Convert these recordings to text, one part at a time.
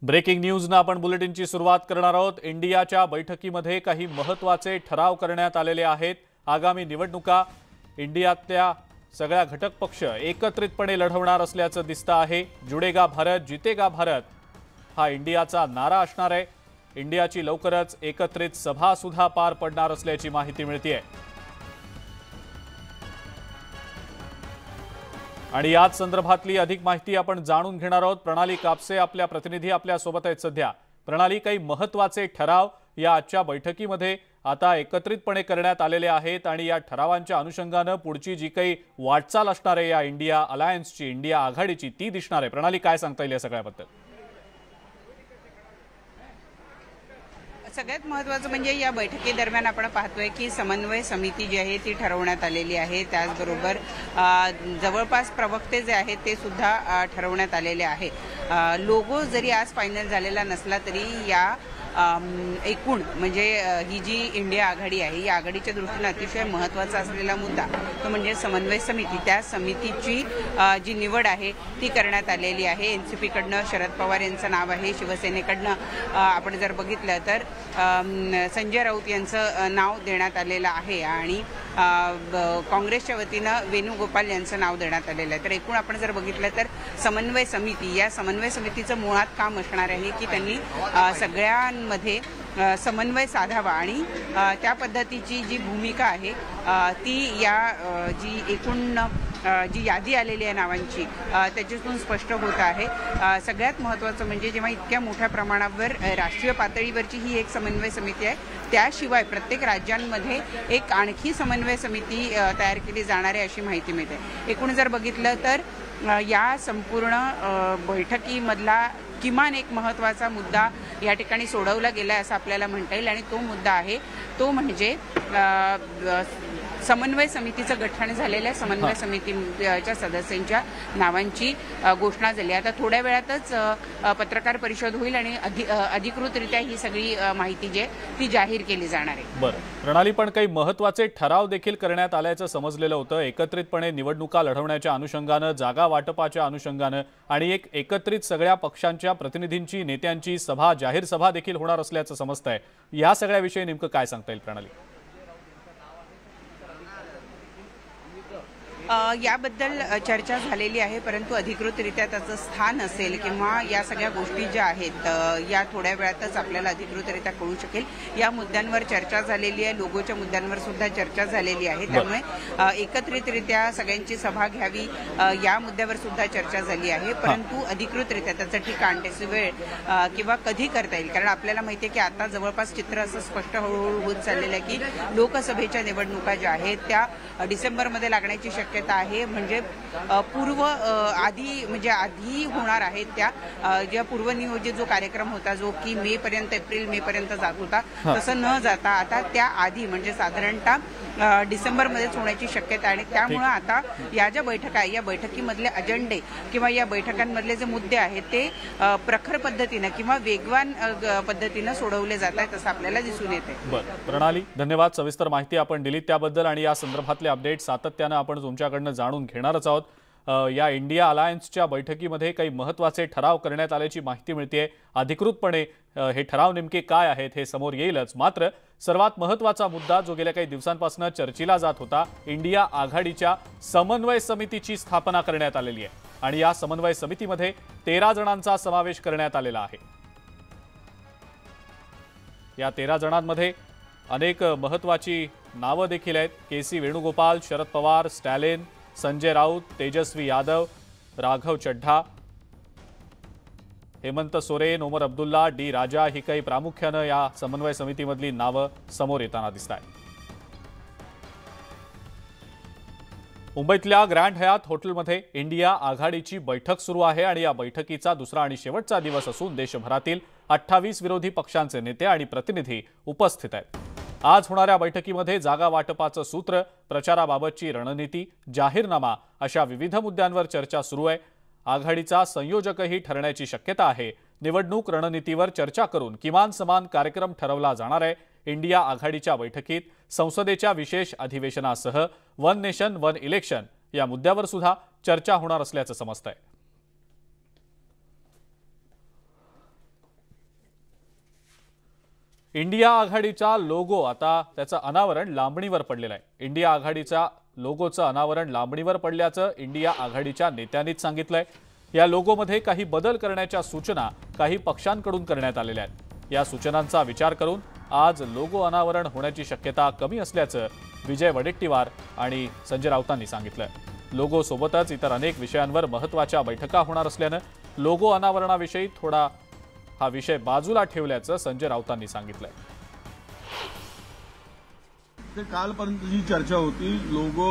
Breaking न्यूजनं आपण बुलेटिनची सुरुवात करणार आहोत। इंडियाच्या बैठकीमध्ये काही महत्त्वाचे ठराव करण्यात आलेले आहेत। आगामी निवडणुका इंडियातल्या सगळ्या घटक पक्ष एकत्रितपणे लढवणार असल्याचं दिसतं आहे। जुडेगा भारत जीतेगा भारत हा इंडियाचा नारा असणार आहे। इंडियाची लवकरच एकत्रित सभा सुद्धा पार पडणार असल्याची माहिती मिळतेय। आणि याच संदर्भातली अधिक माहिती आपण जाणून घेणार आहोत। प्रणाली कापसे आपल्या प्रतिनिधी आपल्या सोबत आहेत सध्या। प्रणाली, काही महत्त्वाचे ठराव या आजच्या बैठकीमध्ये आता एकत्रितपणे करण्यात आलेले आहेत आणि या ठरावांच्या अनुषंगाने पुढची जी काही वाटचाल असणार आहे या इंडिया अलायन्सची, इंडिया आघाडीची, ती दिसणार आहे। प्रणाली, काय सांगता येईल या सगळ्याबद्दल? सगळ्यात महत्त्वाचं म्हणजे या बैठकीदरम्यान आपण पाहतोय की समन्वय समिती जी आहे ती ठरवण्यात आलेली आहे। त्याचबरोबर जवळपास प्रवक्ते जे आहेत ते सुद्धा ठरवण्यात आलेले आहे। लोगो जरी आज फायनल झालेला नसला तरी या एकूण म्हणजे ही जी इंडिया आघाडी आहे या आघाडीच्या दृष्टीने अतिशय महत्त्वाचा असलेला मुद्दा तो म्हणजे समन्वय समिती। त्या समितीची जी निवड आहे ती करण्यात आलेली आहे। एनसीपी कडनं शरद पवार यांचं नाव आहे, शिवसेनेकडनं आपण जर बघितलं तर संजय राऊत यांचं नाव देण्यात आलेलं आहे आणि काँग्रेसच्या वतीनं वेणुगोपाल यांचं नाव देण्यात आलेलं आहे। तर एकूण आपण जर बघितलं तर समन्वय समिती, या समन्वय समितीचं मुळात काम असणार आहे की त्यांनी सगळ्यांमध्ये समन्वय साधावा आणि त्या पद्धतीची जी भूमिका आहे ती या जी एकूण जी यादी आलेली आहे नावांची त्याच्यातून स्पष्ट होत आहे। सगळ्यात महत्त्वाचं म्हणजे जेव्हा इतक्या मोठ्या प्रमाणावर राष्ट्रीय पातळीवरची ही एक समन्वय समिती आहे, त्याशिवाय प्रत्येक राज्यांमध्ये एक आणखी समन्वय समिती तयार केली जाणार आहे अशी माहिती मिळते। एकूण जर बघितलं तर या संपूर्ण बैठकीमधला किमान एक महत्त्वाचा मुद्दा या ठिकाणी सोडवला गेला असं आपल्याला म्हणता येईल आणि तो मुद्दा आहे तो म्हणजे समन्वय समितीचं गठन झालेल्या समन्वय समितीच्या सदस्यांच्या नावांची घोषणा झाली। आता थोड्या वेळातच पत्रकार परिषद होईल आणि अधिकृतरित्या ही सगळी माहिती जी ती जाहीर केली जाणार आहे। बरं प्रणाली, पण काही महत्त्वाचे ठराव देखील करण्यात आल्याचं समजलेलं होतं। एकत्रितपणे निवडणुका लढवण्याच्या अनुषंगाने, जागा वाटपाच्या अनुषंगाने आणि एक एकत्रित सगळ्या पक्षांच्या प्रतिनिधींची, नेत्यांची सभा, जाहीर सभा देखील होणार असल्याचं समजतंय। या सगळ्याविषयी नेमकं काय सांगता येईल प्रणाली? याबद्दल चर्चा झालेली आहे, परंतु अधिकृतरित्या त्याचं स्थान असेल किंवा या सगळ्या गोष्टी ज्या आहेत या थोड्या वेळातच आपल्याला अधिकृतरित्या कळू शकेल। या मुद्द्यांवर चर्चा झालेली आहे, लोगोच्या मुद्द्यांवर सुद्धा चर्चा झालेली आहे। त्यामुळे एकत्रितरित्या सगळ्यांची सभा घ्यावी या मुद्द्यावर सुद्धा चर्चा झाली आहे, परंतु अधिकृतरित्या त्याचं ठिकाण, त्याची वेळ किंवा कधी करता येईल, कारण आपल्याला माहिती आहे की आता जवळपास चित्र असं स्पष्ट हळूहळू होत चाललेलं आहे की लोकसभेच्या निवडणुका ज्या आहेत त्या डिसेंबरमध्ये लागण्याची शक्यता आहे। म्हणजे आधी होणार आहेत त्या ज्या पूर्वनियोजित जो कार्यक्रम होता जो की एप्रिल मे पर्यंत जात होता, तसं न जाता आता त्या आधी म्हणजे साधारणतः डिसेंबरमध्येच होण्याची शक्यता आहे। त्यामुळे आता या ज्या बैठका आहे या बैठकीमधले अजेंडे किंवा या बैठकांमधले जे मुद्दे आहेत ते प्रखर पद्धतीने किंवा वेगवान पद्धतीने सोडवले जात आहेत असं आपल्याला दिसून येते। बरं प्रणाली, धन्यवाद। सविस्तर माहिती आपण दिलीत त्याबद्दल आणि या संदर्भातले अपडेट सातत्याने आपण तुमच्याकडनं जाणून घेणारच आहोत। या इंडिया अलायन्सच्या बैठकीमध्ये काही महत्त्वाचे ठराव करण्यात आल्याची माहिती मिळते। अधिकृतपणे हे ठराव नेमके काय आहेत हे समोर येईलच। मात्र सर्वात महत्त्वाचा मुद्दा जो गेल्या काही दिवसांपासून चर्चेला जात होता, इंडिया आघाडीच्या समन्वय समितीची स्थापना करण्यात आलेली आहे आणि या समन्वय समितीमध्ये 13 जणांचा समावेश करण्यात आलेला आहे। या 13 जणांमध्ये अनेक महत्त्वाची नावं देखील आहेत। केसी वेणुगोपाल, शरद पवार, स्टॅलिन, संजय राऊत, तेजस्वी यादव, राघव चड्ढा, हेमंत सोरेन, ओमर अब्दुल्ला, डी राजा ही काही प्रामुख्याने या समन्वय समितीमधली नावं समोर येताना दिसत आहेत। मुंबईतल्या ग्रँड हयात हॉटेलमध्ये इंडिया आघाडीची बैठक सुरू आहे आणि या बैठकीचा दुसरा आणि शेवटचा दिवस असून देशभरातील 28 विरोधी पक्षांचे नेते आणि प्रतिनिधी उपस्थित आहेत। आज होणाऱ्या बैठकीमध्ये जागा वाटपाचं सूत्र, प्रचाराबाबतची रणनीती, जाहीरनामा अशा विविध मुद्द्यांवर चर्चा सुरू आहे। आघाडीचा संयोजकही ठरण्याची शक्यता आहे। निवडणूक रणनीतीवर चर्चा करून किमान समान कार्यक्रम ठरवला जाणार आहे। इंडिया आघाडीच्या बैठकीत संसदेच्या विशेष अधिवेशनासह वन नेशन वन इलेक्शन या मुद्द्यावर सुद्धा चर्चा होणार असल्याचं समजतंय। इंडिया आघाडीचा लोगो आता त्याचं अनावरण लांबणीवर पडलेलं आहे। इंडिया आघाडीच्या लोगोचं अनावरण लांबणीवर पडल्याचं इंडिया आघाडीच्या नेत्यांनीच सांगितलंय। या लोगोमध्ये काही बदल करण्याच्या सूचना काही पक्षांकडून करण्यात आलेल्या आहेत। या सूचनांचा विचार करून आज लोगो अनावरण होण्याची शक्यता कमी असल्याचं विजय वडेट्टीवार आणि संजय राऊतांनी सांगितलंय। लोगो सोबतच इतर अनेक विषयांवर महत्त्वाच्या बैठका होणार असल्यानं लोगो अनावरणाविषयी थोडा हा विषय बाजूला ठेवल्याचं संजय राऊतांनी सांगितलंय। ते कालपर्यंत जी चर्चा होती लोगो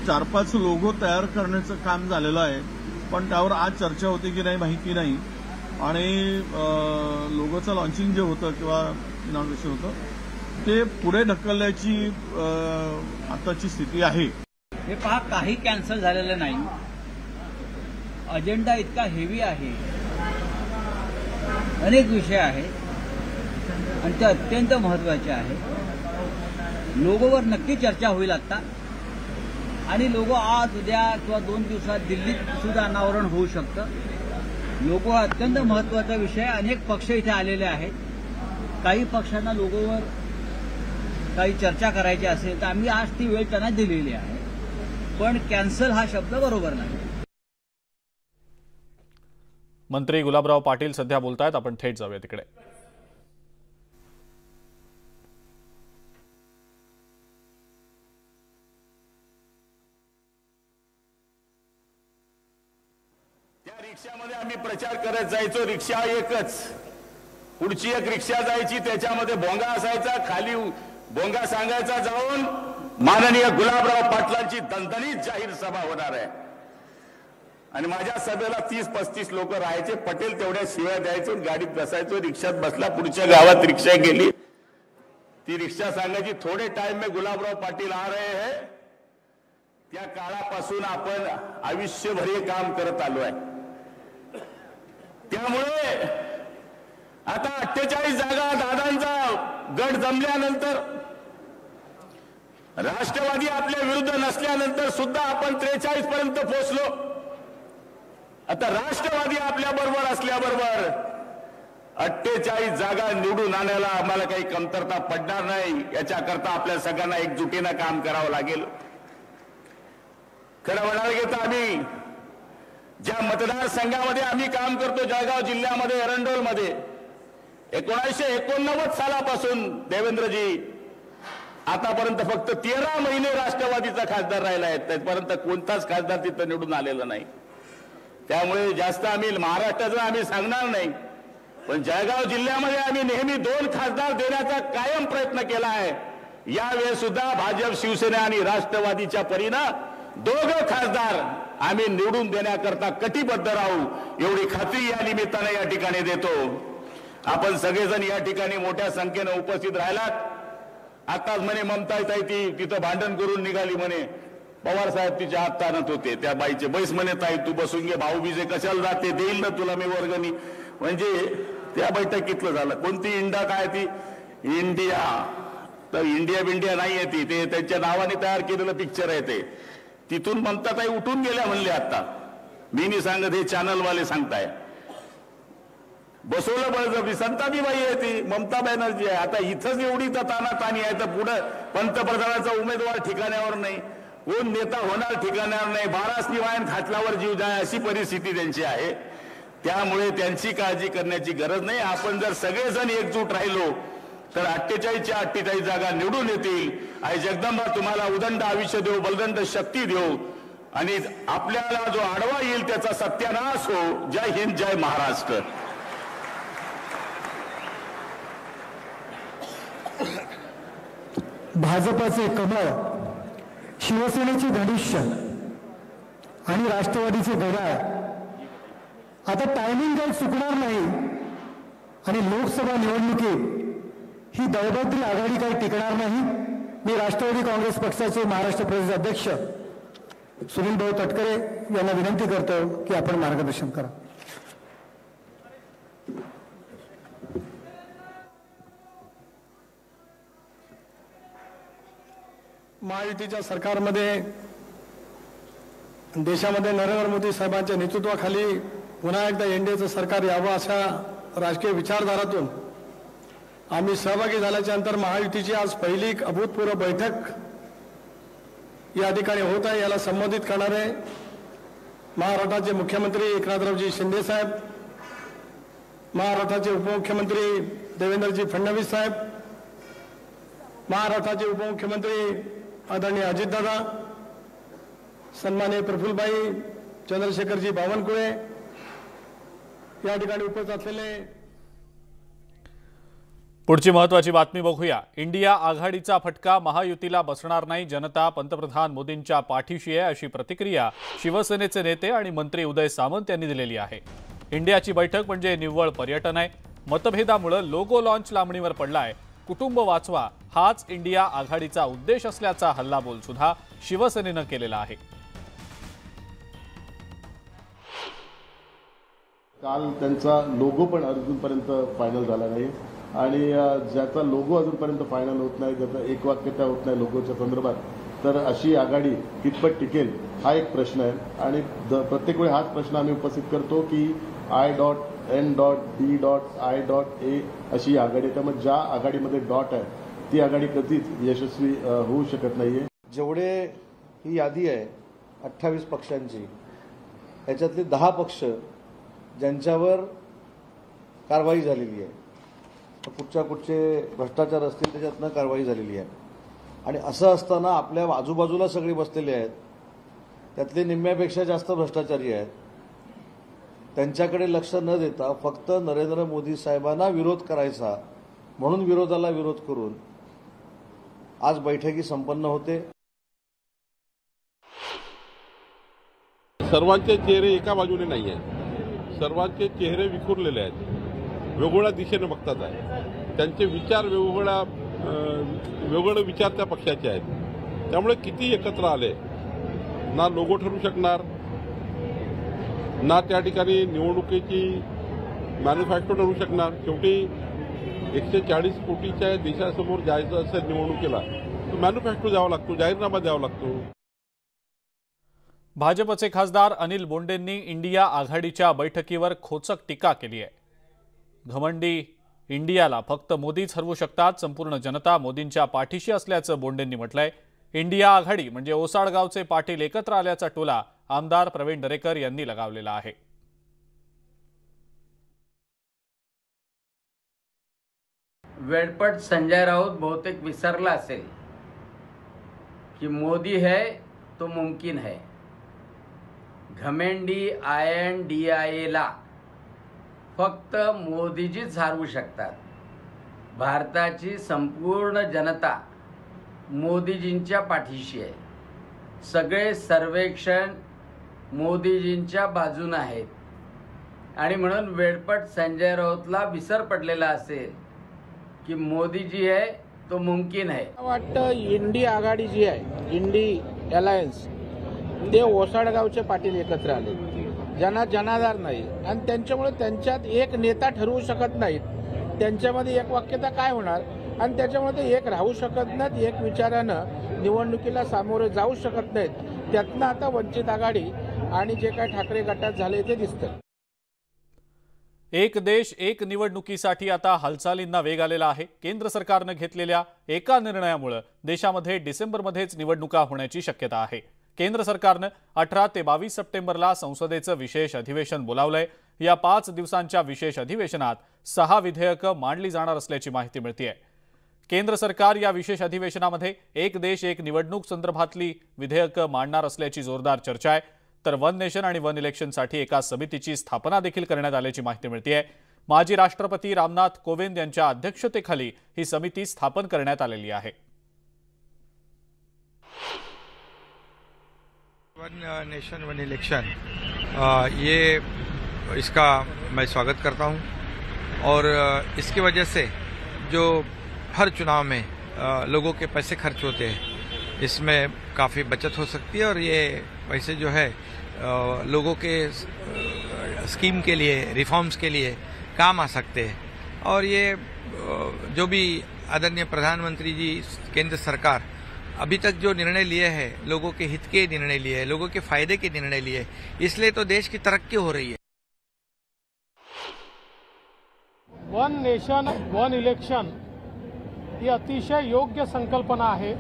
4-5 लोगो तयार करण्याचं काम झालेलं आहे, पण त्यावर आज चर्चा होती की नाही माहिती नाही। आणि लोगोचं लॉन्चिंग जे होतं किंवा इनॉग्रेशन होतं ते पुढे ढकलण्याची आताची स्थिती आहे। हे पहा, काही कॅन्सल झालेलं नाही। अजेंडा इतका हेवी आहे, अनेक विषय आहेत आणि ते अत्यंत महत्त्वाचे आहे। लोगोवर नक्की चर्चा होईल आता, आणि लोगो आज उद्या किंवा 2 दिवसात दिल्लीत सुद्धा अनावरण होऊ शकतं। लोगो अत्यंत महत्त्वाचा विषय, अनेक पक्ष इथे आलेले आहेत। काही पक्षांना लोगोवर काही चर्चा करायची असेल तर आम्ही आज ती वेळ त्यांना दिलेली आहे, पण कॅन्सल हा शब्द बरोबर नाही। मंत्री गुलाबराव पाटील सध्या बोलतायत, आपण थेट जाऊया तिकडे। त्या रिक्षामध्ये आम्ही प्रचार करत जायचो। रिक्षा एकच, पुढची एक रिक्षा जायची, त्याच्यामध्ये भोंगा असायचा, खाली भोंगा सांगायचा जाऊन माननीय गुलाबराव पाटलांची दणदणीत जाहीर सभा होणार आहे। आणि माझ्या सभेला 30-35 लोक राहायचे। पटेल तेवढ्या शिव्या द्यायचो, गाडीत बसायचो, रिक्षात बसला, पुढच्या गावात रिक्षा गेली, ती रिक्षा सांगायची थोडे टाइम में गुलाबराव पाटील आ रहे हैं। त्या काळापासून आपण आयुष्यभर हे काम करत आलो आहे। त्यामुळे आता 48 जागा दादांचा गट जमल्यानंतर, राष्ट्रवादी आपल्या विरुद्ध नसल्यानंतर सुद्धा आपण 43 पर्यंत पोहोचलो। आता राष्ट्रवादी आपल्या बरोबर असल्याबरोबर 48 जागा निवडून आणायला आम्हाला काही कमतरता पडणार नाही। याच्याकरता आपल्या सगळ्यांना एकजुटीनं काम करावं लागेल। खरं म्हणायला गेलं आम्ही ज्या मतदारसंघामध्ये आम्ही काम करतो, जळगाव जिल्ह्यामध्ये एरंडोलमध्ये 1989 सालापासून देवेंद्रजी आतापर्यंत फक्त 13 महिने राष्ट्रवादीचा खासदार राहिला आहे। त्यापर्यंत कोणताच खासदार तिथं निवडून आलेला नाही। त्यामुळे जास्त आम्ही महाराष्ट्राचं आम्ही सांगणार नाही, पण जळगाव जिल्ह्यामध्ये आम्ही नेहमी 2 खासदार देण्याचा कायम प्रयत्न केला आहे। यावेळी सुद्धा भाजप, शिवसेना आणि राष्ट्रवादीच्या परीनं 2 खासदार आम्ही निवडून देण्याकरता कटिबद्ध राहू, एवढी खात्री या निमित्ताने या ठिकाणी देतो। आपण सगळेजण या ठिकाणी मोठ्या संख्येने उपस्थित राहिलात। आताच म्हणे ममताताई ती तिथं भांडण करून निघाली म्हणे, पवार साहेब तिच्या हात ताणत होते, त्या बाईचे बैस म्हणे ताई तू बसून घे, भाऊबीजे कशाला जाते, देईल ना तुला मी वर्गणी। म्हणजे त्या बैठकीतलं झालं। कोणती इंडा काय ती इंडिया, तर इंडिया बिंडिया नाही आहे ती, ते त्यांच्या नावाने तयार केलेलं पिक्चर आहे ते। तिथून ममताताई उठून गेल्या म्हणले, आता मी नाही सांगत, हे चॅनलवाले सांगताय। बसवलं बळजबरी, संताजीबाई आहे ती, ममता बॅनर्जी आहे। आता इथंच एवढी तानातानी आहे तर पुढे पंतप्रधानाचा उमेदवार ठिकाण्यावर नाही, कोण नेता होणार ठिकाण्यावर नाही, 12 वायन खाटलावर जीव जाय अशी परिस्थिती त्यांची आहे। त्यामुळे त्यांची काळजी करण्याची गरज नाही। आपण जर सगळेजण एकजूट राहिलो तर 48च्या 48 जागा निवडून येतील। आई जगदंबा तुम्हाला उदंड आयुष्य देऊ, बलदंड शक्ती देऊ, आणि आपल्याला जो आडवा येईल त्याचा सत्यानाश हो। जय हिंद, जय महाराष्ट्र। भाजपाचे कमळ, शिवसेनेचे धनुष्य आणि राष्ट्रवादीचे घड्याळ आता टायमिंग काही चुकणार नाही, आणि लोकसभा निवडणुकीत ही दळबद्री आघाडी काही टिकणार नाही। मी राष्ट्रवादी काँग्रेस पक्षाचे महाराष्ट्र प्रदेश अध्यक्ष सुनील भाऊ तटकरे यांना विनंती करतो की आपण मार्गदर्शन करा। महायुतीच्या सरकारमध्ये देशामध्ये नरेंद्र मोदी साहेबांच्या नेतृत्वाखाली पुन्हा एकदा एनडीएचं सरकार यावं अशा राजकीय विचारधारातून आम्ही सहभागी झाल्याच्या नंतर महायुतीची आज पहिली अभूतपूर्व बैठक या ठिकाणी होत आहे। याला संबोधित करणारे महाराष्ट्राचे मुख्यमंत्री एकनाथरावजी शिंदे साहेब, महाराष्ट्राचे उपमुख्यमंत्री देवेंद्रजी फडणवीस साहेब, महाराष्ट्राचे उपमुख्यमंत्री आदरणीय अजितदादा, सन्माननीय प्रफुल्लभाई चंद्रशेखरजी बावनकुळे या ठिकाणी उपस्थित असलेले। पुढची महत्त्वाची बातमी बघूया। इंडिया आघाडीचा फटका महायुतीला बसणार नाही, जनता पंतप्रधान मोदींच्या पाठीशी आहे, अशी प्रतिक्रिया शिवसेनेचे नेते आणि मंत्री उदय सामंत यांनी दिलेली आहे। इंडियाची बैठक म्हणजे निव्वळ पर्यटन आहे। मतभेदामुळे लोगो लॉन्च लांबणीवर पडलाय। कुटुंब वाचवा हाच इंडिया आघाडीचा उद्देश असल्याचा हल्लाबोल सुद्धा शिवसेनेनं केलेला आहे। काल त्यांचा लोगो पण अजूनपर्यंत फायनल झाला नाही आणि ज्याचा लोगो अजूनपर्यंत फायनल होत नाही, ज्याचा एकवाक्यता होत नाही लोगोच्या संदर्भात, तर अशी आघाडी कितपत टिकेल हा एक प्रश्न आहे। आणि प्रत्येक वेळी हाच प्रश्न आम्ही उपस्थित करतो की I.N.D.I.A अशी आघाडी, त्यामुळे ज्या आघाडीमध्ये डॉट आहे ती आघाडी कधीच यशस्वी होऊ शकत नाहीये। जेवढे ही यादी आहे 28 पक्षांची, याच्यातले 10 पक्ष ज्यांच्यावर कारवाई झालेली आहे, कुठचे भ्रष्टाचार असतील त्याच्यातनं कारवाई झालेली आहे, आणि असं असताना आपल्या आजूबाजूला सगळे बसलेले आहेत, त्यातले निम्म्यापेक्षा जास्त भ्रष्टाचारी आहेत, त्यांच्याकडे लक्ष न देता फक्त नरेंद्र मोदी साहेबांना विरोध करायचा म्हणून विरोधाला विरोध करून आज बैठकी संपन्न होते। सर्वांचे चेहरे एका बाजूने नाही आहेत, सर्वांचे चेहरे विखुरलेले आहेत, वेगवेगळ्या दिशेने बघतात आहे, त्यांचे विचार वेगवेगळे विचार त्या पक्षाचे आहेत। त्यामुळे किती एकत्र आले ना लोगो ठरू शकणार, ना त्या ठिकाणी निवडणुकीची मॅन्युफॅक्चर ठरू शकणार। शेवटी 140 कोटीच्या देशासमोर जायचं असेल निवडणुकीला तर मॅन्युफॅक्चर द्यावा लागतो, जाहीरनामा द्यावा लागतो। भाजपचे खासदार अनिल बोंडेंनी इंडिया आघाडीच्या बैठकीवर खोचक टीका केली आहे। घमंडी इंडियाला फक्त मोदीच हरवू शकतात, संपूर्ण जनता मोदींच्या पाठीशी असल्याचं बोंडेंनी म्हटलंय। इंडिया आघाडी म्हणजे ओसाडगावचे पाटील एकत्र आल्याचा टोला आमदार प्रवीण दरेकर यांनी लगावलेला आहे। वेडपट संजय राऊत बहुतेक विसरला असेल की मोदी है तो मुमकिन है। घमेंडी INDIA ला फक्त मोदीजीच हरवू शकतात। भारताची संपूर्ण जनता मोदीजींच्या पाठीशी आहे। सगळे सर्वेक्षण मोदीजींच्या बाजूने आहेत आणि म्हणून वेडपट संजय राऊतला विसर पडलेला असेल की मोदीजी आहे तो मुमकिन आहे। वाटतं इंडिया आघाडी जी आहे, इंडी अलायन्स, ते ओसाडगावचे पाटील एकत्र आले, ज्यांना जनाधार नाही आणि त्यांच्यामुळे त्यांच्यात एक नेता ठरवू शकत नाहीत, त्यांच्यामध्ये एक वाक्यता काय होणार आणि त्याच्यामुळे ते एक राहू शकत नाहीत, एक विचारानं निवडणुकीला सामोरे जाऊ शकत नाहीत। त्यातनं आता वंचित आघाडी आणि जे काय ठाकरे गटात झाले ते दिसतं। एक देश एक निवडणुकीसाठी आता हालचालींना वेग आलेला आहे। केंद्र सरकारने घेतलेल्या एका निर्णयामुळे देशामध्ये डिसेंबरमध्येच निवडणुका होण्याची शक्यता आहे। केंद्र सरकारने 18 ते 22 सप्टेंबरला संसदेचं विशेष अधिवेशन बोलावलंय। या 5 दिवसांच्या विशेष अधिवेशनात 6 विधेयकं मांडली जाणार असल्याची माहिती मिळतेय। केंद्र सरकार या विशेष अधिवेशनामध्ये एक देश एक निवडणूक संदर्भातली विधेयकं मांडणार असल्याची जोरदार चर्चा आहे। तर वन नेशन आणि वन इलेक्शनसाठी एका समितीची स्थापना देखील करण्यात आल्याची माहिती मिळतेय। माजी राष्ट्रपती रामनाथ कोविंद यांच्या अध्यक्षतेखाली ही समिती स्थापन करण्यात आलेली आहे। वन नेशन वन इलेक्शन, ये इसका मैं स्वागत करता हूं और इसकी वजह से जो हर चुनाव में लोगों के पैसे खर्च होते हैं इसमें काफ़ी बचत हो सकती है और ये पैसे जो है लोगों के स्कीम के लिए, रिफॉर्म्स के लिए काम आ सकते हैं। और ये जो भी आदरणीय प्रधानमंत्री जी, केंद्र सरकार अभी तक जो निर्णय लिए हैं, लोगों के हित के निर्णय लिए, लोगों के फायदे के निर्णय लिए, इसलिए तो देश की तरक्की हो रही है। वन नेशन वन इलेक्शन ही अतिशय योग्य संकल्पना आहे।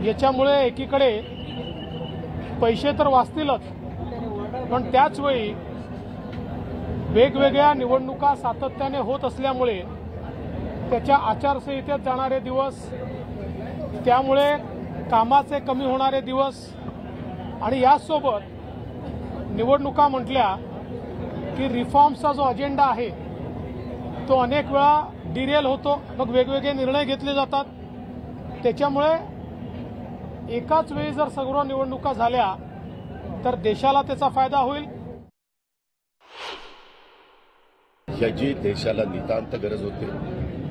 याच्यामुळे एकीकडे पैसे तर वाचतीलच, पण त्याचवेळी वेगवेगळ्या निवडणुका सातत्याने होत असल्यामुळे त्याच्या आचारसंहितेत जाणारे दिवस, त्यामुळे कामाचे कमी होणारे दिवस आणि यासोबत निवडणुका म्हटल्या की रिफॉर्म्सचा जो अजेंडा आहे तो अनेक वेळा डिरेल होतो, मग वेगवेगळे निर्णय घेतले जातात। त्याच्यामुळे एकाच वेळी जर सर्व निवडणुका झाल्या तर देशाला त्याचा फायदा होईल। याची देशाला नितांत गरज होती।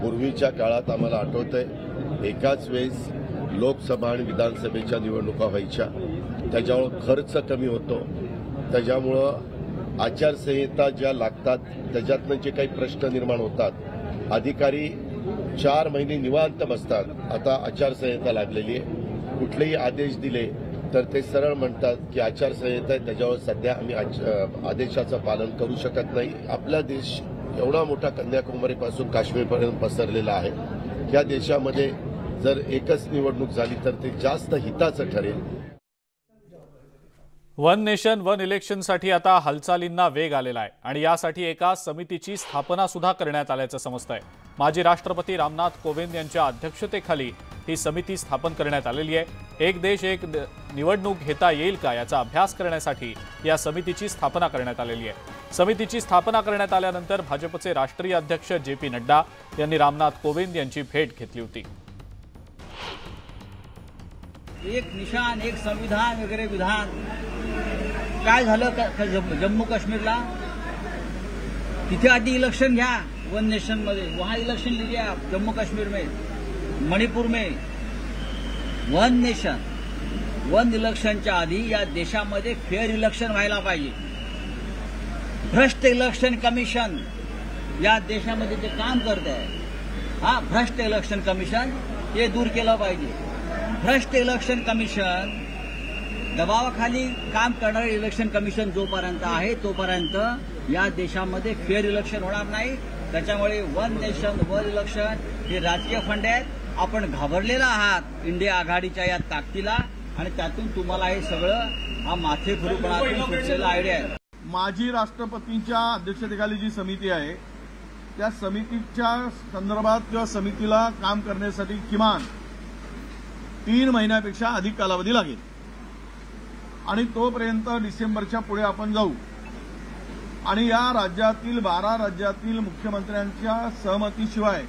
पूर्वीच्या काळात आम्हाला आठवतंय एकाच वेळेस लोकसभा आणि विधानसभेच्या निवडणुका व्हायच्या, त्याच्यामुळे खर्च कमी होतो, त्याच्यामुळं आचारसंहिता ज्या लागतात त्याच्यातनं जे काही प्रश्न निर्माण होतात अधिकारी 4 महिने निवांत बसतात। आता आचारसंहिता लागलेली आहे, कुठलेही आदेश दिले तर ते सरळ म्हणतात की आचारसंहिता आहे, त्याच्यावर सध्या आम्ही आदेशाचं पालन करू शकत नाही। आपला देश एवढा मोठा कन्याकुमारीपासून काश्मीरपर्यंत पसरलेला आहे, या देशामध्ये जर एकच निवडणूक झाली तर ते जास्त हिताचं ठरेल। वन नेशन वन इलेक्शनसाठी आता हालचालींना वेग आलेला आहे आणि यासाठी एका समितीची स्थापना सुद्धा करण्यात आल्याचं समजतंय। माजी राष्ट्रपती रामनाथ कोविंद यांच्या अध्यक्षतेखाली ही समिती स्थापन करण्यात आलेली आहे। एक देश एक निवडणूक घेता येईल का याचा अभ्यास करण्यासाठी या समितीची स्थापना करण्यात आलेली आहे। समितीची स्थापना करण्यात आल्यानंतर भाजपचे राष्ट्रीय अध्यक्ष JP नड्डा यांनी रामनाथ कोविंद यांची भेट घेतली होती। एक निशान, एक संविधान वगैरे विधान काय झालं जम्मू काश्मीरला? तिथे आधी इलेक्शन घ्या वन नेशन मध्ये, वहां इलेक्शन लीजिए आप। जम्मू कश्मीर में, मणिपुर में वन नेशन वन इलेक्शनच्या आधी या देशामध्ये फेअर इलेक्शन व्हायला पाहिजे। भ्रष्ट इलेक्शन कमिशन या देशामध्ये जे काम करत आहे, भ्रष्ट इलेक्शन कमिशन हे दूर केलं पाहिजे। भ्रष्ट इलेक्शन कमिशन दबावाखाली काम करणारे इलेक्शन कमिशन जोपर्यंत आहे तोपर्यंत या देशामध्ये फेअर इलेक्शन होणार नाही। त्याच्यामुळे वन नेशन वन इलेक्शन हे राजकीय फंड आहेत। आपण घाबरलेला आहात इंडिया आघाडीच्या या ताकदीला आणि त्यातून तुम्हाला हे सगळं हा माथेफिरूपणातून सुचलेला आयडिया आहे। माजी राष्ट्रपतींच्या अध्यक्षतेखाली जी समिती आहे त्या समितीच्या संदर्भात किंवा समितीला काम करण्यासाठी किमान 3 महिन्यापेक्षा अधिक कालावधी लागेल आणि तोपर्यंत डिसेंबरच्या पुढे आपण जाऊ आणि या राज्यातील 12 राज्यातील मुख्यमंत्र्यांच्या सहमतीशिवाय,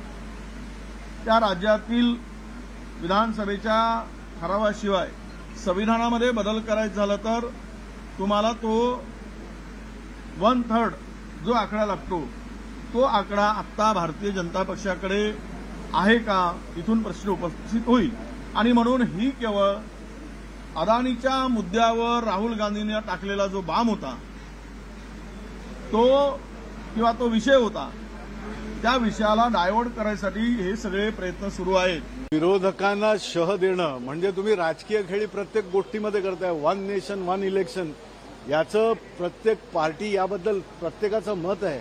त्या राज्यातील विधानसभेच्या ठरावाशिवाय संविधानामध्ये बदल करायचा झाला तर तुम्हाला तो 1/3 जो आकडा लागतो तो आकडा आत्ता भारतीय जनता पक्षाकडे आहे का, इथून प्रश्न उपस्थित होईल। आणि म्हणून ही केवळ अदानीच्या मुद्द्यावर राहुल गांधींनी टाकलेला जो बाम होता तो किंवा तो विषय होता, त्या विषयाला डायव्हर्ट करायसाठी हे सगळे प्रयत्न सुरू आहेत। विरोधकांना शह देणं म्हणजे तुम्ही राजकीय खेळी प्रत्येक गोष्टीमध्ये करताय। वन नेशन वन इलेक्शन याचं प्रत्येक पार्टी याबद्दल प्रत्येकाचं मत आहे।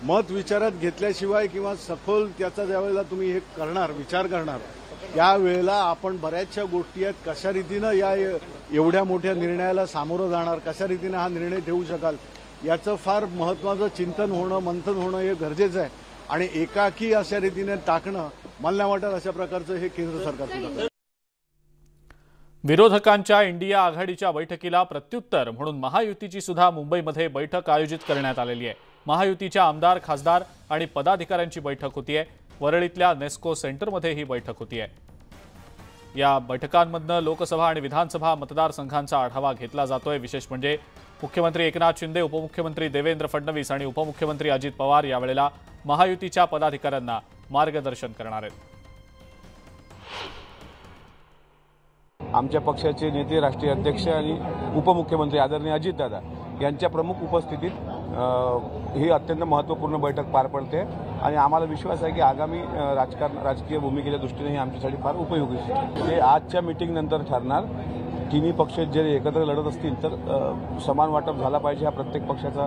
मत विचारात घेतल्याशिवाय किंवा सखोल त्याचा ज्यावेळेला तुम्ही हे करणार विचार करणार त्यावेळेला आपण बऱ्याचशा गोष्टी आहेत, कशा रीतीनं या एवढ्या मोठ्या निर्णयाला सामोरं जाणार, कशा रीतीनं हा निर्णय ठेवू शकाल याचं फार महत्त्वाचं चिंतन होणं मंथन होणं हे गरजेचं आहे। आणि एकाकी अशा रीतीने टाकणं मला नाही वाटत अशा प्रकारचं हे केंद्र सरकार सुद्धा। विरोधकांच्या इंडिया आघाडीच्या बैठकीला प्रत्युत्तर म्हणून महायुतीची सुद्धा मुंबईमध्ये बैठक आयोजित करण्यात आलेली आहे। महायुतीच्या आमदार खासदार आणि पदाधिकाऱ्यांची बैठक होतीये। वरळीतल्या नेस्को सेंटरमध्ये ही बैठक होतीये। या बैठकांमधनं लोकसभा आणि विधानसभा मतदारसंघांचा आढावा घेतला जातोय। विशेष म्हणजे मुख्यमंत्री एकनाथ शिंदे, उपमुख्यमंत्री देवेंद्र फडणवीस आणि उपमुख्यमंत्री अजित पवार यावेळेला महायुतीच्या पदाधिकाऱ्यांना मार्गदर्शन करणार आहेत। आमच्या पक्षाचे नेते राष्ट्रीय अध्यक्ष आणि उपमुख्यमंत्री आदरणीय अजितदादा यांच्या प्रमुख उपस्थितीत ही अत्यंत महत्त्वपूर्ण बैठक पार पडते आणि आम्हाला विश्वास आहे की आगामी राजकीय भूमिकेच्या दृष्टीने ही आमच्यासाठी फार उपयोगी आहे। ते आजच्या मीटिंगनंतर ठरणार। तिन्ही पक्ष जर एकत्र लढत असतील तर समान वाटप झाला पाहिजे हा प्रत्येक पक्षाचा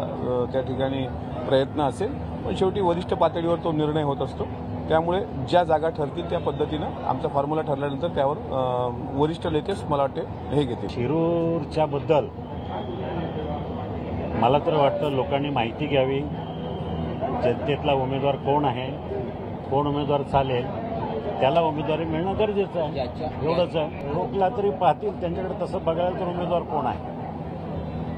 त्या ठिकाणी प्रयत्न असेल. पण शेवटी वरिष्ठ पातळीवर तो निर्णय होत असतो. त्यामुळे ज्या जागा ठरतील त्या पद्धतीनं आमचा फॉर्म्युला ठरल्यानंतर त्यावर वरिष्ठ नेतेच मला वाटते हे घेतील. शिरूरच्या बद्दल मला तर वाटतं लोकांनी माहिती घ्यावी. जनतेतला उमेदवार कोण आहे, कोण उमेदवार चालेल, त्याला उमेदवारी मिळणं गरजेचं आहे. एवढंच आहे. रोखला तरी पाहतील त्यांच्याकडे तसं बघायला तर उमेदवार कोण आहे.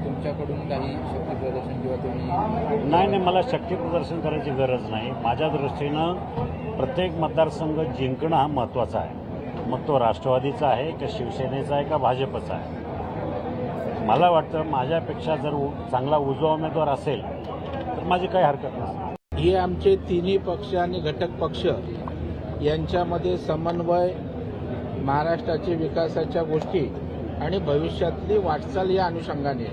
तुमच्याकडून काही शक्ती प्रदर्शन किंवा तुम्ही नाही, मला शक्ती प्रदर्शन करायची गरज नाही. माझ्या दृष्टीनं प्रत्येक मतदारसंघ जिंकणं हा महत्त्वाचा आहे. मग तो राष्ट्रवादीचा आहे का शिवसेनेचा आहे का भाजपचा आहे. मला वाटतं माझ्यापेक्षा जर चांगला उजवा उमेदवार असेल तर माझी काही हरकत नाही. हे आमचे तिन्ही पक्ष आणि घटक पक्ष यांच्यामध्ये समन्वय, महाराष्ट्राच्या विकासाच्या गोष्टी आणि भविष्यातली वाटचाल या अनुषंगाने.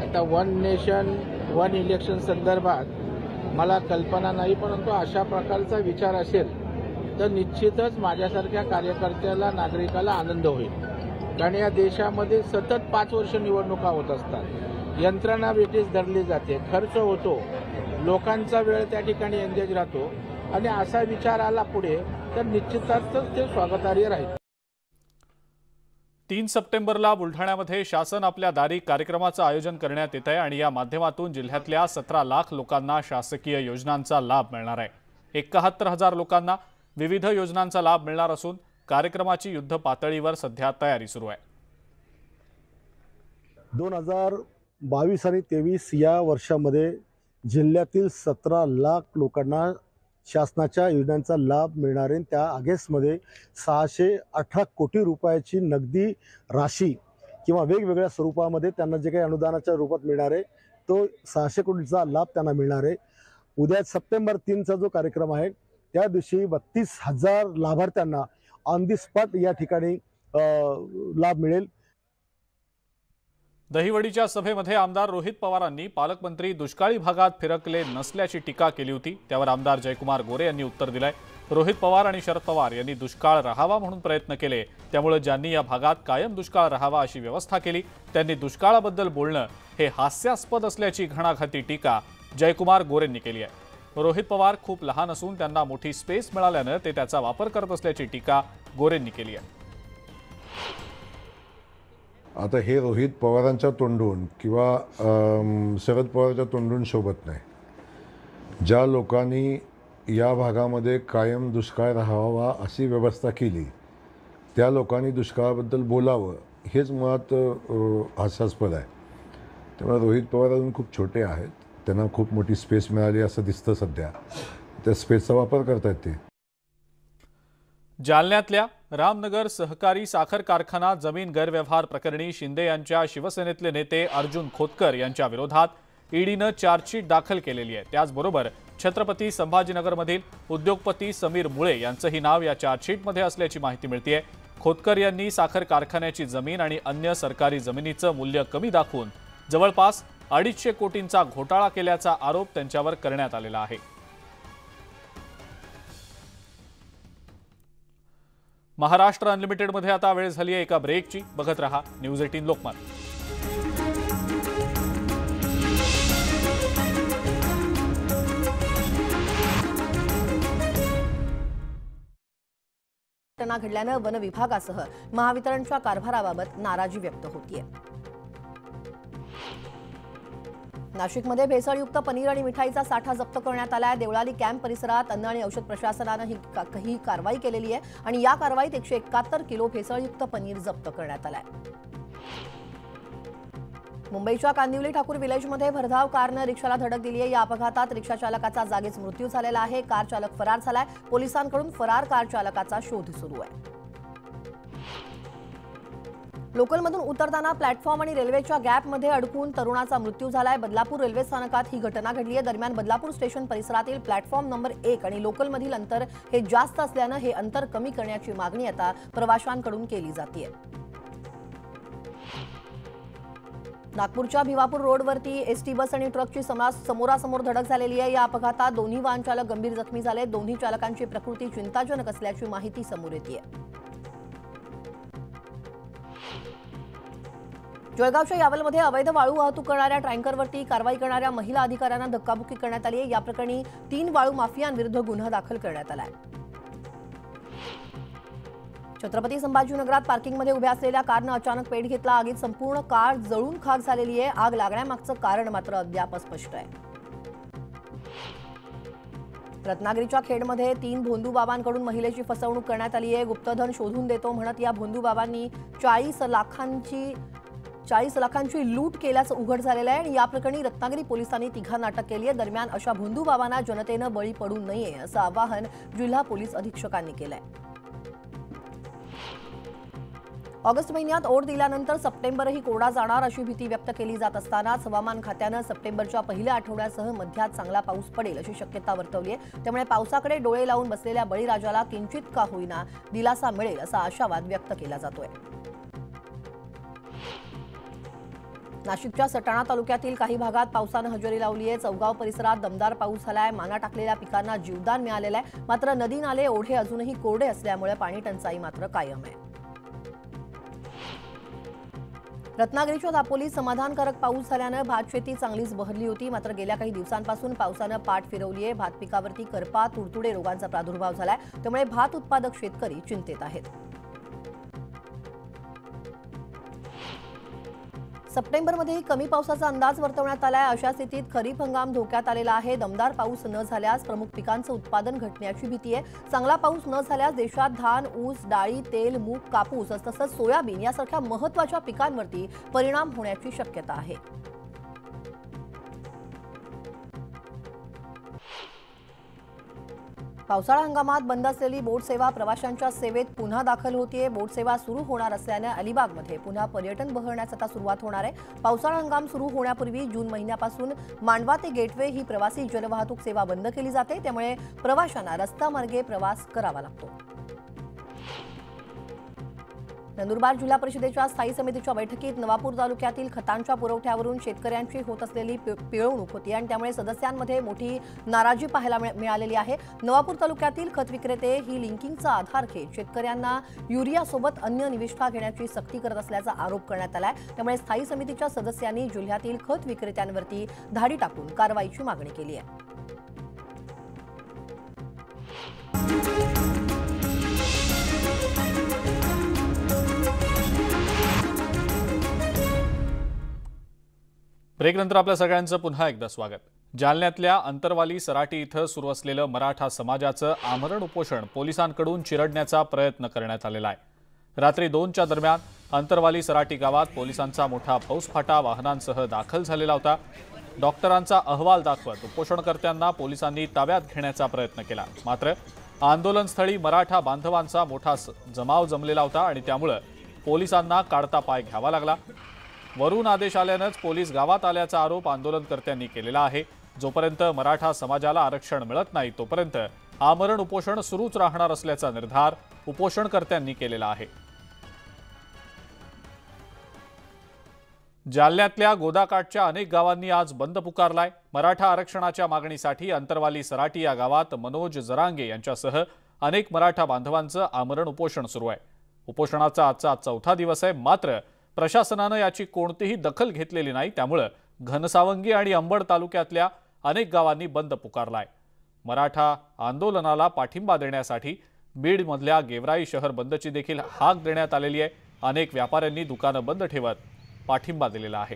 आता वन नेशन वन इलेक्शन संदर्भात मला कल्पना नाही, परंतु अशा प्रकारचा विचार असेल तर निश्चितच माझ्यासारख्या कार्यकर्त्याला, नागरिकाला आनंद होईल. कारण या देशामध्ये सतत 5 वर्ष निवडणुका होत असतात. यंत्रणा वेटीस धरली जाते, खर्च होतो, लोकांचा वेळ त्या ठिकाणी एंगेज राहतो आणि असा विचार आला पुढे तर निश्चितच ते स्वागतार्ह राहील. 3 सप्टेंबरला बुलढाण्यामध्ये शासन आपल्या दारी कार्यक्रमाचं आयोजन करण्यात येत आहे आणि या माध्यमातून जिल्ह्यातल्या 17 लाख लोकांना शासकीय योजनांचा लाभ मिळणार आहे. 71,000 लोकांना विविध योजनांचा लाभ मिळणार असून कार्यक्रमाची युद्ध पातळीवर सध्या तयारी सुरू आहे. 2022 आणि 23 या वर्षामध्ये जिल्ह्यातील 17 लाख लोकांना शासनाच्या योजनांचा लाभ मिळणार आहे. त्या ऑगस्टमध्ये 618 कोटी रुपयाची नगदी राशी किंवा वेगवेगळ्या स्वरूपामध्ये त्यांना जे काही अनुदानाच्या रूपात मिळणार आहे तो 600 कोटीचा लाभ त्यांना मिळणार आहे. उद्या सप्टेंबर 3चा जो कार्यक्रम आहे त्या दिवशी 32,000 लाभार्थ्यांना ऑन दी स्पॉट या ठिकाणी लाभ मिळेल. दहिवडीच्या सभेमध्ये आमदार रोहित पवारांनी पालकमंत्री दुष्काळी भागात फिरकले नसल्याची टीका केली होती. त्यावर आमदार जयकुमार गोरे यांनी उत्तर दिलंय. रोहित पवार आणि शरद पवार यांनी दुष्काळ राहावा म्हणून प्रयत्न केले, त्यामुळे ज्यांनी या भागात कायम दुष्काळ राहावा अशी व्यवस्था केली त्यांनी दुष्काळाबद्दल बोलणं हे हास्यास्पद असल्याची घणाघाती टीका जयकुमार गोरेंनी केली आहे. रोहित पवार खूप लहान असून त्यांना मोठी स्पेस मिळाल्यानं ते त्याचा वापर करत असल्याची टीका गोरेंनी केली आहे. आता हे रोहित पवारांच्या तोंडून किंवा शरद पवारच्या तोंडून शोभत नाही. ज्या लोकांनी या भागामध्ये कायम दुष्काळ राहावा अशी व्यवस्था केली त्या लोकांनी दुष्काळाबद्दल बोलावं हेच मुळात हास्यास्पद आहे. त्यामुळे रोहित पवार अजून खूप छोटे आहेत, त्यांना खूप मोठी स्पेस मिळाली असं दिसतं सध्या. त्या स्पेसचा वापर करतायत ते. जालन्यातल्या रामनगर सहकारी साखर कारखाना जमीन गैरव्यवहार प्रकरणी शिंदे यांच्या शिवसेनेतले नेते अर्जुन खोतकर यांच्या विरोधात ईडीनं चार्जशीट दाखल केलेली आहे. त्याचबरोबर छत्रपती संभाजीनगरमधील उद्योगपती समीर मुळे यांचंही नाव या चार्जशीटमध्ये असल्याची माहिती मिळतेय. खोतकर यांनी साखर कारखान्याची जमीन आणि अन्य सरकारी जमिनीचं मूल्य कमी दाखवून जवळपास 250 कोटींचा घोटाळा केल्याचा आरोप त्यांच्यावर करण्यात आलेला आहे. महाराष्ट्र अनलिमिटेडमध्ये आता वेळ झाली आहे एका ब्रेकची. बघत रहा न्यूज 18 लोकमत. घटना घडल्यानं वन विभागासह महावितरणच्या कारभाराबाबत नाराजी व्यक्त होतीये. नाशिकमध्ये भेसळयुक्त पनीर आणि मिठाईचा साठा जप्त करण्यात आलाय. देवळाली कॅम्प परिसरात अन्न आणि औषध प्रशासनानं ही कारवाई केलेली आहे आणि या कारवाईत 171 किलो भेसळयुक्त पनीर जप्त करण्यात आलाय. मुंबईच्या कांदिवली ठाकूर विलेजमध्ये भरधाव कारनं रिक्षाला धडक दिली आहे. या अपघातात रिक्षा चालकाचा जागीच मृत्यू झालेला आहे. कार चालक फरार झालाय. पोलिसांकडून फरार कार चालकाचा शोध सुरू आहे. लोकलमधून उतरताना प्लॅटफॉर्म आणि रेल्वेच्या गॅपमध्ये अडकून तरुणाचा मृत्यू झालाय. बदलापूर रेल्वे स्थानकात ही घटना घडली आहे. दरम्यान बदलापूर स्टेशन परिसरातील प्लॅटफॉर्म नंबर 1 आणि लोकलमधील अंतर हे जास्त असल्यानं हे अंतर कमी करण्याची मागणी आता प्रवाशांकडून केली जाते. नागपूरच्या भिवापूर रोडवरती एसटी बस आणि ट्रकची समोरासमोर धडक झालेली आहे. या अपघातात दोन्ही वाहन चालक गंभीर जखमी झाले. दोन्ही चालकांची प्रकृती चिंताजनक असल्याची माहिती समोर येते. जळगावच्या यावलमध्ये अवैध वाळू वाहतूक करणाऱ्या टँकरवरती कारवाई करणाऱ्या महिला अधिकाऱ्यांना धक्काबुक्की करण्यात आली आहे। या प्रकरणी 3 वाळू माफियांविरुद्ध गुन्हा दाखल करण्यात आला आहे। छत्रपती संभाजीनगरात पार्किंगमध्ये उभ्या असलेल्या कारनं अचानक पेट घेतला। आगीत संपूर्ण कार जळून खाक झालेली आहे। आग लागण्यामागचं कारण मात्र अद्याप अस्पष्ट आहे। रत्नागिरीच्या खेडमध्ये 3 भोंदूबाबांकडून महिलेची फसवणूक करण्यात आली आहे। गुप्तधन शोधून देतो म्हणत या भोंदूबाबांनी 40 लाखांची लूट केल्याचं उघड झालेलं आहे आणि या प्रकरणी रत्नागिरी पोलिसांनी तिघांना अटक केली आहे। दरम्यान अशा भोंदूबाबांना जनतेनं बळी पडू नये असं आवाहन जिल्हा पोलीस अधीक्षकांनी केलं आहे। ऑगस्ट महिन्यात ओढ दिल्यानंतर सप्टेंबरही कोरडा जाणार अशी भीती व्यक्त केली जात असतानाच हवामान खात्यानं सप्टेंबरच्या पहिल्या आठवड्यासह मध्यात चांगला पाऊस पडेल अशी शक्यता वर्तवली आहे। त्यामुळे पावसाकडे डोळे लावून बसलेल्या बळीराजाला किंचित का होईना दिलासा मिळेल असा आशावाद व्यक्त केला जातोय। नाशिकच्या सटाणा तालुक्यातील काही भागात पावसानं हजेरी लावली आहे। चौगाव परिसरात दमदार पाऊस झालाय। माना टाकलेल्या पिकांना जीवदान मिळालेलं आहे। मात्र नदी नाले ओढे अजूनही कोरडे असल्यामुळे पाणी टंचाई मात्र कायम आहे। रत्नागिरीच्या दापोलीत समाधानकारक पाऊस झाल्यानं भात शेती चांगलीच बहरली होती। मात्र गेल्या काही दिवसांपासून पावसानं पाठ फिरवली आहे। भात पिकावरती करपा, तुडतुडे रोगांचा प्रादुर्भाव झालाय। त्यामुळे भात उत्पादक शेतकरी चिंतेत आहेत। सप्टेंबरमध्येही कमी पावसाचा अंदाज वर्तवण्यात आलाय। अशा स्थितीत खरीप हंगाम धोक्यात आलेला आहे। दमदार पाऊस न झाल्यास प्रमुख पिकांचं उत्पादन घटण्याची भीती आहे। चांगला पाऊस न झाल्यास देशात धान, ऊस, डाळी, तेल, मूग, कापूस तसंच सोयाबीन यासारख्या महत्त्वाच्या पिकांवरती परिणाम होण्याची शक्यता आहे। पावसाळा हंगामात बंद असलेली बोट सेवा प्रवाशांच्या सेवेत पुन्हा दाखल होतीये। बोट सेवा सुरू होणार असल्याने अलिबागमध्ये पुन्हा पर्यटन बहरण्यास आता सुरुवात होणार आहे। पावसाळा हंगाम सुरू होण्यापूर्वी जून महिन्यापासून मांडवा ते गेटवे ही प्रवासी जलवाहतूक सेवा बंद केली जाते। त्यामुळे प्रवाशांना रस्त्यामार्गे प्रवास करावा लागतो। नंदुरबार जिल्हा परिषदेच्या स्थायी समितीच्या बैठकीत नवापूर तालुक्यातील खतांच्या पुरवठ्यावरून शेतकऱ्यांची होत असलेली पिळवणूक होती आणि त्यामुळे सदस्यांमध्ये मोठी नाराजी पाहायला मिळालेली आहे। नवापूर तालुक्यातील खत विक्रेते ही लिंकिंगचा आधार घेत शेतकऱ्यांना युरियासोबत अन्य निविष्ठा घेण्याची सक्ती करत असल्याचा आरोप करण्यात आलाय। त्यामुळे स्थायी समितीच्या सदस्यांनी जिल्ह्यातील खत विक्रेत्यांवरती धाडी टाकून कारवाईची मागणी केली आहे। ब्रेकनंतर आपल्या सगळ्यांचं पुन्हा एकदा स्वागत। जालन्यातल्या अंतरवाली सराटी इथं सुरू असलेलं मराठा समाजाचं आमरण उपोषण पोलिसांकडून चिरडण्याचा प्रयत्न करण्यात आलेला आहे। रात्री 2च्या दरम्यान अंतरवाली सराटी गावात पोलिसांचा मोठा फौजफाटा वाहनांसह दाखल झालेला होता। डॉक्टरांचा अहवाल दाखवत उपोषणकर्त्यांना पोलिसांनी ताब्यात घेण्याचा प्रयत्न केला। मात्र आंदोलनस्थळी मराठा बांधवांचा मोठा जमाव जमलेला होता आणि त्यामुळे पोलिसांना काढता पाय घ्यावा लागला। वरून आदेश आल्यानंच पोलीस गावात आल्याचा आरोप आंदोलनकर्त्यांनी केलेला आहे। जोपर्यंत मराठा समाजाला आरक्षण मिळत नाही तोपर्यंत आमरण उपोषण सुरूच राहणार असल्याचा निर्धार उपोषणकर्त्यांनी केलेला आहे। जालन्यातल्या गोदाकाठच्या अनेक गावांनी आज बंद पुकारलाय। मराठा आरक्षणाच्या मागणीसाठी अंतरवाली सराटी या गावात मनोज जरांगे यांच्यासह अनेक मराठा बांधवांचं आमरण उपोषण सुरू आहे। उपोषणाचा आजचा 4था दिवस आहे। मात्र प्रशासनानं याची कोणतीही दखल घेतलेली नाही। त्यामुळे घनसावंगी आणि अंबड तालुक्यातल्या अनेक गावांनी बंद पुकारलाय। मराठा आंदोलनाला पाठिंबा देण्यासाठी बीडमधल्या गेवराई शहर बंदची देखील हाक देण्यात आलेली आहे। अनेक व्यापाऱ्यांनी दुकानं बंद ठेवत पाठिंबा दिलेला आहे।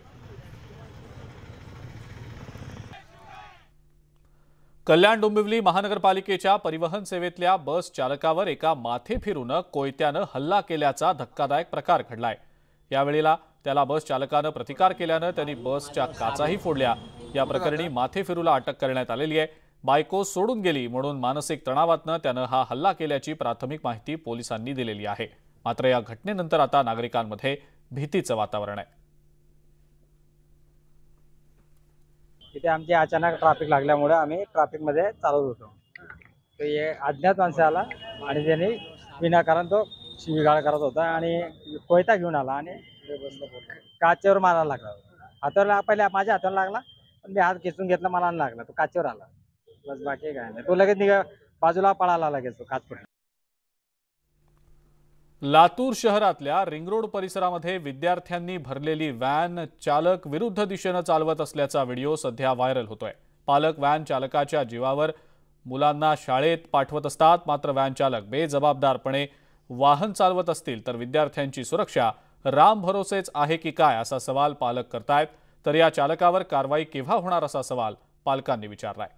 कल्याण डोंबिवली महानगरपालिकेच्या परिवहन सेवेतल्या बस चालकावर एका माथेफिरून कोयत्यानं हल्ला केल्याचा धक्कादायक प्रकार घडलाय। यावेळेला त्याला बस चालकानं प्रतिकार केल्यानं त्यांनी बसच्या काचाही फोडल्या। या प्रकरणी माथेफिरूला अटक करण्यात आलेली आहे। बायको सोडून गेली म्हणून मानसिक तणावातनं त्यानं हा हल्ला केल्याची प्राथमिक माहिती पोलिसांनी दिलेली आहे। मात्र या घटनेनंतर आता नागरिकांमध्ये भीतीचं वातावरण आहे। इथे आमचे अचानक ट्रॅफिक लागल्यामुळे आम्ही ट्रॅफिकमध्ये चालत होतो। तर हे अज्ञात माणूस आला आणि त्याने विनाकारण तो शिवीगाळ करत होता आणि कोयता घेऊन आला आणि काचेवर मारायला लागला। हातावर पहिले माझ्या हाताला लागला पण मी हात खेचून घेतला, मला लागला, तो काचेवर आला। बस बाकी काय नाही, तो लगेच बाजूला पळाला, लगेच तो काच फुटला। लातूर शहरातल्या रिंग रोड परिसरामध्ये विद्यार्थ्यांनी भरलेली व्हॅन चालक विरुद्ध दिशेने चालवत असल्याचा व्हिडिओ सध्या व्हायरल होतोय। पालक व्हॅन चालकाच्या जीवावर मुलांना शाळेत पाठवत असतात, मात्र व्हॅन चालक बेजबाबदारपणे वाहन चालवत असतील तर विद्यार्थ्यांची सुरक्षा राम भरोसेच आहे की काय असा सवाल पालक करतायत। तर या चालकावर कारवाई केव्हा होणार असा सवाल पालकांनी विचारलाय।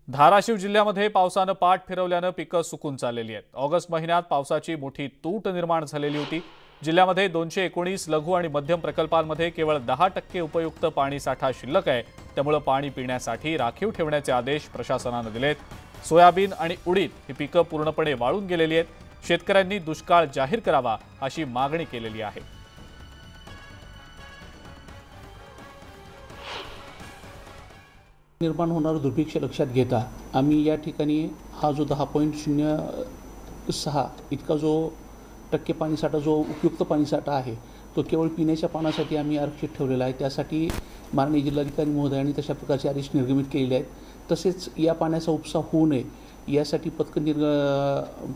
धाराशिव जिल्ह्यामध्ये पावसानं पाठ फिरवल्यानं पिकं सुकून चाललेली आहेत। ऑगस्ट महिन्यात पावसाची मोठी तूट निर्माण झालेली होती। जिल्ह्यामध्ये 219 लघु आणि मध्यम प्रकल्पांमध्ये केवळ 10% उपयुक्त पाणी साठा शिल्लक आहे। त्यामुळे पाणी पिण्यासाठी राखीव ठेवण्याचे आदेश प्रशासनाने दिलेत। सोयाबीन आणि उडीद ही पिकं पूर्णपणे वाळून गेलेली आहेत। शेतकऱ्यांनी दुष्काळ जाहीर करावा अशी मागणी केलेली आहे। निर्माण होणारं दुर्भिक्ष लक्षात घेता आम्ही या ठिकाणी हा जो 10.06 इतका जो टक्के पाणीसाठा जो उपयुक्त पाणीसाठा आहे तो केवळ पिण्याच्या पाण्यासाठी आम्ही आरक्षित ठेवलेला आहे। त्यासाठी माननीय जिल्हाधिकारी महोदयांनी तशा प्रकारचे आदेश निर्गमित केलेले आहेत। तसेच या पाण्याचा उपसा होऊ नये यासाठी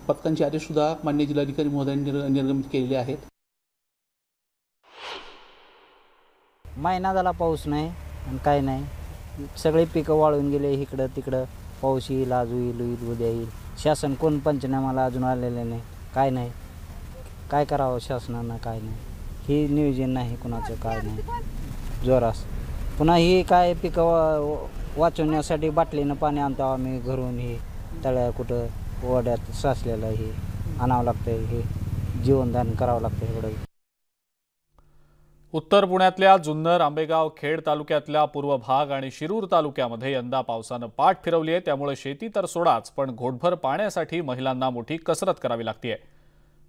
पथकांचे आदेशसुद्धा माननीय जिल्हाधिकारी महोदयांनी निर्गमित केलेले आहेत। महिना झाला पाऊस नाही आणि काय नाही, सगळे पिकं वाळून गेले। इकडं तिकडं पाऊस येईल, आज येईल, उद्या येईल। शासन कोण पंचनामाला अजून आलेलं नाही, काय नाही। काय करावं शासनानं, काय नाही। ही नियोजन नाही कुणाचं, काय नाही जोरास। पुन्हा ही काय पिकं वाचवण्यासाठी बाटलीनं पाणी आणतो आम्ही घरून, हे तळ्या कुठं ओढ्यात साचलेलं हे आणावं लागतं, हे जीवनदान करावं लागतं एवढं। उत्तर पुण्यातल्या जुन्नर, आंबेगाव, खेड तालुक्यातल्या पूर्व भाग आणि शिरूर तालुक्यामध्ये यंदा पावसानं पाठ फिरवली आहे। त्यामुळे शेती तर सोडाच, पण घोटभर पाण्यासाठी महिलांना मोठी कसरत करावी लागते।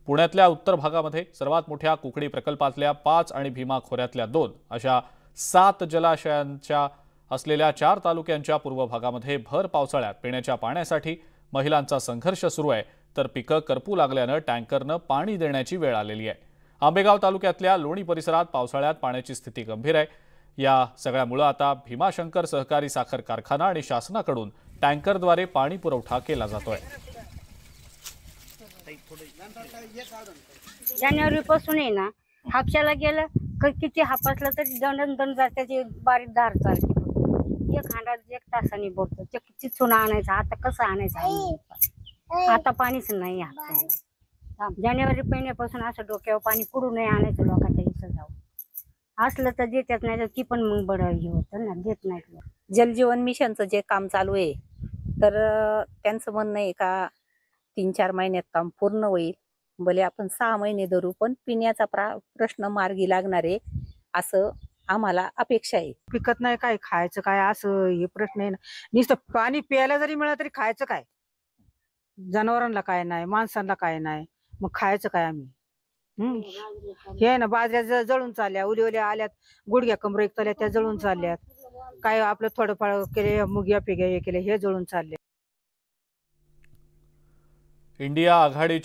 पुण्यातल्या उत्तर भागामध्ये सर्वात मोठ्या कुकडी प्रकल्पातल्या 5 आणि भीमा खोऱ्यातल्या 2 अशा 7 जलाशयांच्या असलेल्या 4 तालुक्यांच्या पूर्व भागामध्ये भर पावसाळ्यात पिण्याच्या पाण्यासाठी महिलांचा संघर्ष सुरू आहे। तर पिकं करपू लागल्यानं टँकरनं पाणी देण्याची वेळ आलेली आहे। आंबेगाव तालुक्यातल्या लोणी परिसरात पावसाळ्यात पाण्याची स्थिती गंभीर आहे। या सगळ्यामुळे आता भीमाशंकर सहकारी साखर कारखाना आणि शासनाकडून टँकरद्वारे पाणी पुरवठा केला जातोय। जानेवारीपासून आहे ना, हापशाला गेलं किती हापासलं तरी दंड जात्याची बारीक धार चालते। एक हांडा 1 तासाने बोलतो, ते किती चुना आणायचा, आता कसं आणायचं, आता पाणीच नाही हापशाला। जानेवारी महिन्यापासून असं डोक्यावर पाणी कुठून नाही आणायचं, लोकांच्या इथं जाऊ असलं तर देतात, नाही तर ती पण मग बडं हे होतं ना, देत नाहीत। जलजीवन मिशनचं जे काम चालू आहे तर त्यांचं म्हणणं आहे का 3-4 महिन्यात काम पूर्ण होईल। भले आपण 6 महिने धरू, पण पिण्याचा प्रश्न मार्गी लागणार आहे असं आम्हाला अपेक्षा आहे। पिकत नाही काय, खायचं काय, असं हे प्रश्न आहे ना। नुसतं पाणी प्यायला जरी मिळालं तरी खायचं काय, जनावरांना काय नाही, माणसांना काय नाही, मग खायचं काय आम्ही। हे ना बाजऱ्या जळून चालल्या, उल्या आल्यात, गुडघ्या कमरे चालल्या त्या जळून चालल्यात, काय आपलं थोडंफार केले, मुग्या पिग्या हे केले, हे जळून चालले। इंडिया आघाडी